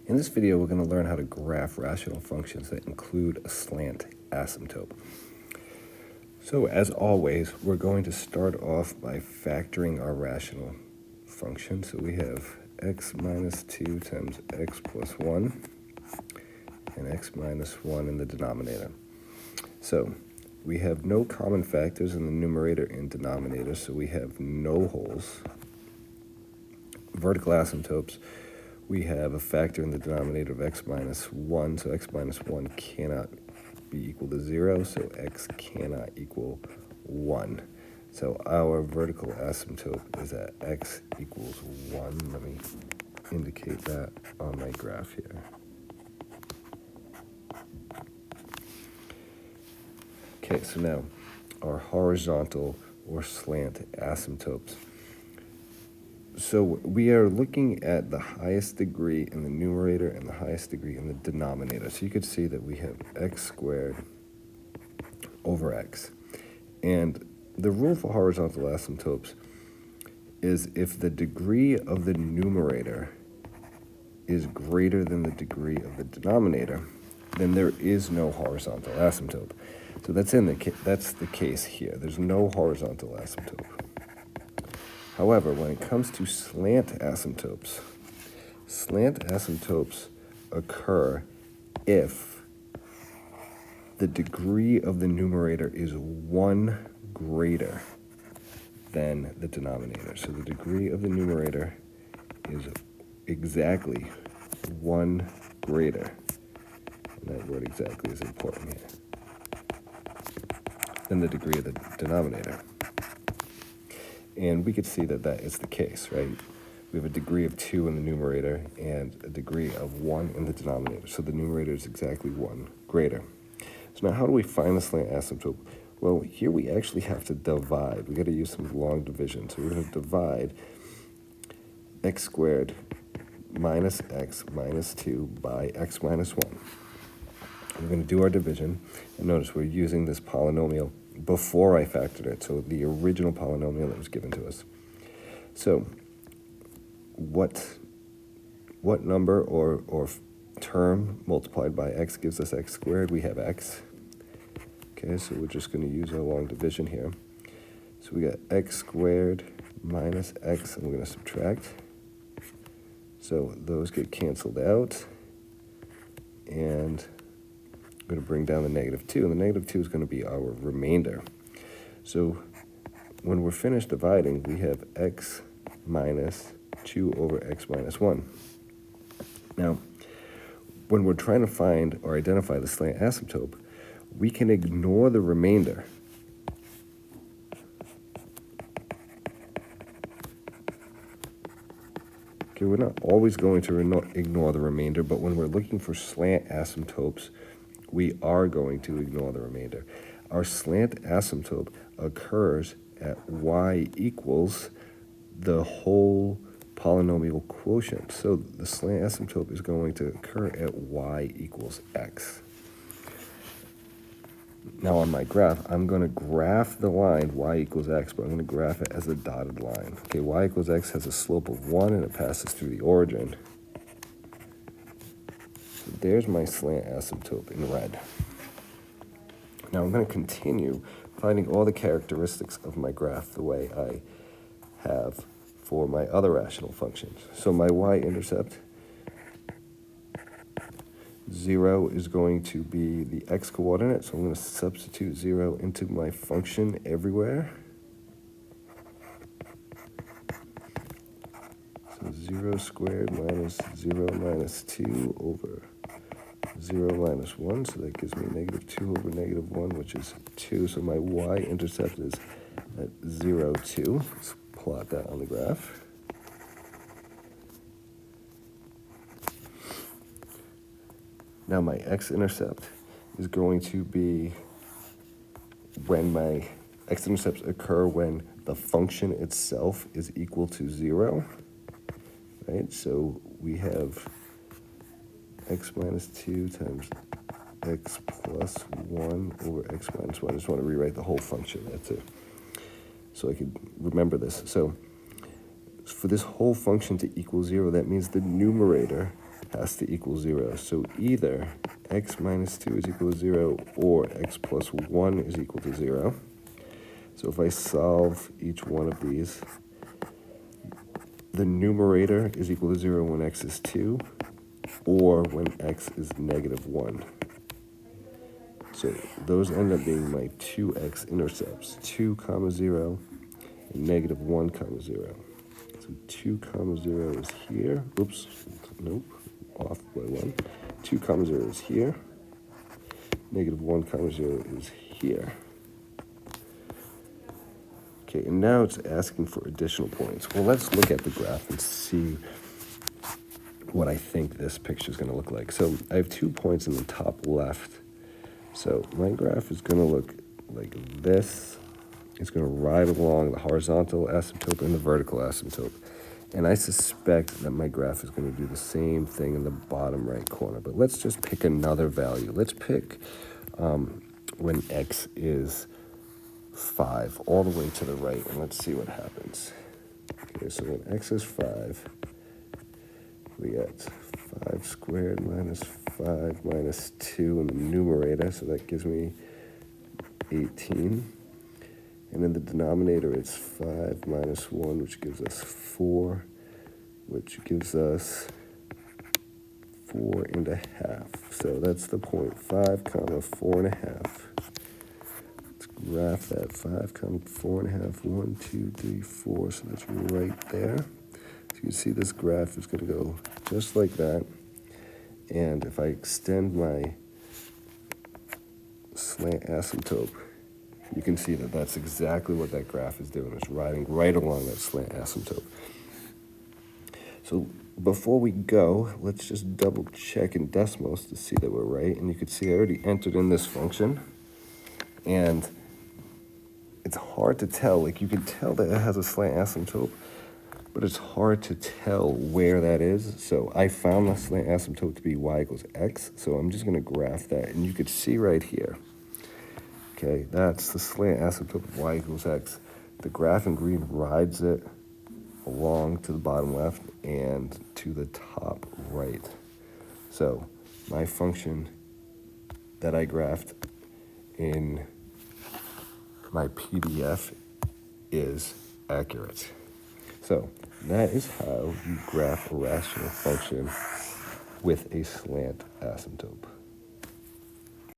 In this video, we're going to learn how to graph rational functions that include a slant asymptote. So as always, we're going to start off by factoring our rational function. So we have x minus 2 times x plus 1 and x minus 1 in the denominator. So we have no common factors in the numerator and denominator, so we have no holes. Vertical asymptotes, we have a factor in the denominator of x minus 1, so x minus 1 cannot be equal to 0, so x cannot equal 1. So our vertical asymptote is at x equals 1. Let me indicate that on my graph here. Okay, so now our horizontal or slant asymptotes. So we are looking at the highest degree in the numerator and the highest degree in the denominator. So you could see that we have x squared over x. And the rule for horizontal asymptotes is if the degree of the numerator is greater than the degree of the denominator, then there is no horizontal asymptote. So that's the case here. There's no horizontal asymptote. However, when it comes to slant asymptotes occur if the degree of the numerator is 1 greater than the denominator. So the degree of the numerator is exactly 1 greater. And that word exactly is important here. Than the degree of the denominator. And we could see that that is the case, right? We have a degree of 2 in the numerator and a degree of 1 in the denominator. So the numerator is exactly 1 greater. So now how do we find the slant asymptote? Well, here we actually have to divide. We got to use some long division. So we're going to divide x squared minus x minus 2 by x minus 1. We're going to do our division. And notice we're using this polynomial before I factored it, so the original polynomial that was given to us. So what number or term multiplied by x gives us x squared? We have x. Okay, so we're just going to use our long division here. So we got x squared minus x, and we're going to subtract. So those get canceled out, and I'm going to bring down the negative 2, and the negative 2 is going to be our remainder. So when we're finished dividing, we have x minus 2 over x minus 1. Now, when we're trying to find or identify the slant asymptote, we can ignore the remainder. Okay, we're not always going to ignore the remainder, but when we're looking for slant asymptotes, we are going to ignore the remainder. Our slant asymptote occurs at y equals the whole polynomial quotient. So the slant asymptote is going to occur at y equals x. Now on my graph, I'm going to graph the line y equals x, but I'm going to graph it as a dotted line. Okay, y equals x has a slope of 1, and it passes through the origin. There's my slant asymptote in red. Now I'm going to continue finding all the characteristics of my graph the way I have for my other rational functions. So my y-intercept, 0 is going to be the x-coordinate, so I'm going to substitute 0 into my function everywhere. So 0 squared minus 0 minus 2 over 0 minus 1, so that gives me negative 2 over negative 1, which is 2. So my y-intercept is at 0, 2. Let's plot that on the graph. Now my x-intercept is going to be when my x-intercepts occur when the function itself is equal to 0. Right, so we have x minus 2 times x plus 1 over x minus 1. I just want to rewrite the whole function. That's it. So I could remember this. So for this whole function to equal 0, that means the numerator has to equal 0. So either x minus 2 is equal to 0 or x plus 1 is equal to 0. So if I solve each one of these, the numerator is equal to 0 when x is 2 or when x is negative 1. So those end up being my 2x intercepts, 2 comma 0 and negative 1 comma 0. So 2 comma 0 is here. Oops, nope, off by 1. 2 comma 0 is here. Negative 1 comma 0 is here. Okay, and now it's asking for additional points. Well, let's look at the graph and see what I think this picture is going to look like. So I have 2 points in the top left. So my graph is going to look like this. It's going to ride along the horizontal asymptote and the vertical asymptote. And I suspect that my graph is going to do the same thing in the bottom right corner. But let's just pick another value. Let's pick when x is 5 all the way to the right, and let's see what happens. Okay, so when x is 5, we get 5 squared minus 5 minus 2 in the numerator, so that gives me 18. And in the denominator, it's 5 minus 1, which gives us 4, which gives us 4.5. So that's the point, 5 comma 4.5. Let's graph that, 5 comma 4.5, 1, 2, 3, 4, so that's right there. So you can see this graph is going to go just like that. And if I extend my slant asymptote, you can see that that's exactly what that graph is doing. It's riding right along that slant asymptote. So before we go, let's just double check in Desmos to see that we're right. And you can see I already entered in this function. And it's hard to tell. Like, you can tell that it has a slant asymptote, but it's hard to tell where that is. So I found the slant asymptote to be y equals x. So I'm just going to graph that. And you can see right here. Okay, that's the slant asymptote of y equals x. The graph in green rides it along to the bottom left and to the top right. So my function that I graphed in my PDF is accurate. So that is how you graph a rational function with a slant asymptote.